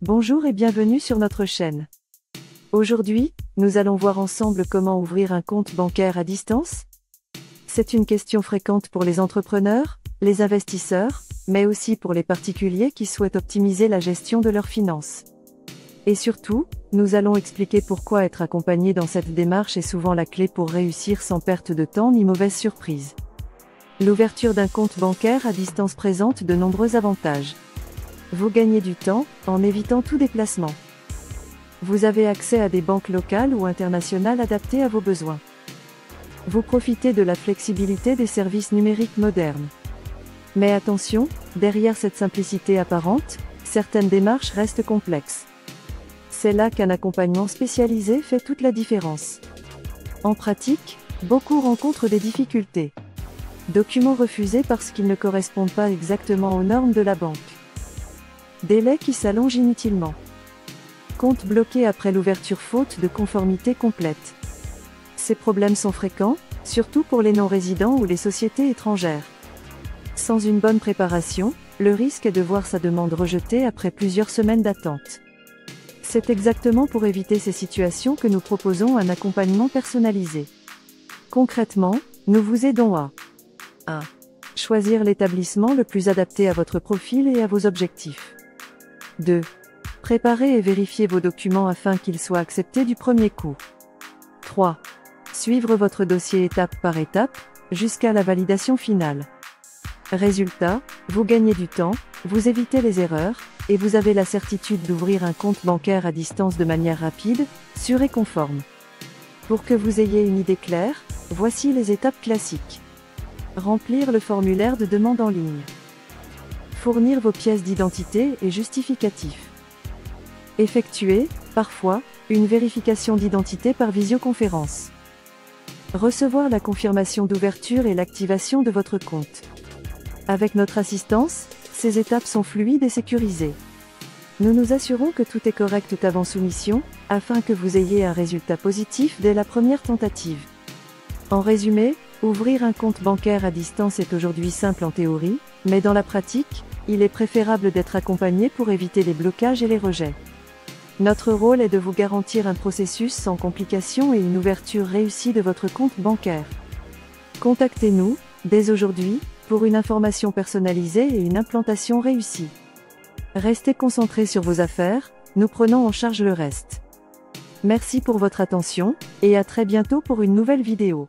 Bonjour et bienvenue sur notre chaîne. Aujourd'hui, nous allons voir ensemble comment ouvrir un compte bancaire à distance. C'est une question fréquente pour les entrepreneurs, les investisseurs, mais aussi pour les particuliers qui souhaitent optimiser la gestion de leurs finances. Et surtout, nous allons expliquer pourquoi être accompagné dans cette démarche est souvent la clé pour réussir sans perte de temps ni mauvaise surprise. L'ouverture d'un compte bancaire à distance présente de nombreux avantages. Vous gagnez du temps, en évitant tout déplacement. Vous avez accès à des banques locales ou internationales adaptées à vos besoins. Vous profitez de la flexibilité des services numériques modernes. Mais attention, derrière cette simplicité apparente, certaines démarches restent complexes. C'est là qu'un accompagnement spécialisé fait toute la différence. En pratique, beaucoup rencontrent des difficultés. Documents refusés parce qu'ils ne correspondent pas exactement aux normes de la banque. Délai qui s'allonge inutilement. Compte bloqué après l'ouverture faute de conformité complète. Ces problèmes sont fréquents, surtout pour les non-résidents ou les sociétés étrangères. Sans une bonne préparation, le risque est de voir sa demande rejetée après plusieurs semaines d'attente. C'est exactement pour éviter ces situations que nous proposons un accompagnement personnalisé. Concrètement, nous vous aidons à 1. Choisir l'établissement le plus adapté à votre profil et à vos objectifs. 2. Préparer et vérifier vos documents afin qu'ils soient acceptés du premier coup. 3. Suivre votre dossier étape par étape, jusqu'à la validation finale. Résultat, vous gagnez du temps, vous évitez les erreurs, et vous avez la certitude d'ouvrir un compte bancaire à distance de manière rapide, sûre et conforme. Pour que vous ayez une idée claire, voici les étapes classiques. Remplir le formulaire de demande en ligne. Fournir vos pièces d'identité et justificatifs. Effectuer, parfois, une vérification d'identité par visioconférence. Recevoir la confirmation d'ouverture et l'activation de votre compte. Avec notre assistance, ces étapes sont fluides et sécurisées. Nous nous assurons que tout est correct avant soumission, afin que vous ayez un résultat positif dès la première tentative. En résumé, ouvrir un compte bancaire à distance est aujourd'hui simple en théorie, mais dans la pratique, il est préférable d'être accompagné pour éviter les blocages et les rejets. Notre rôle est de vous garantir un processus sans complications et une ouverture réussie de votre compte bancaire. Contactez-nous, dès aujourd'hui, pour une information personnalisée et une implantation réussie. Restez concentrés sur vos affaires, nous prenons en charge le reste. Merci pour votre attention, et à très bientôt pour une nouvelle vidéo.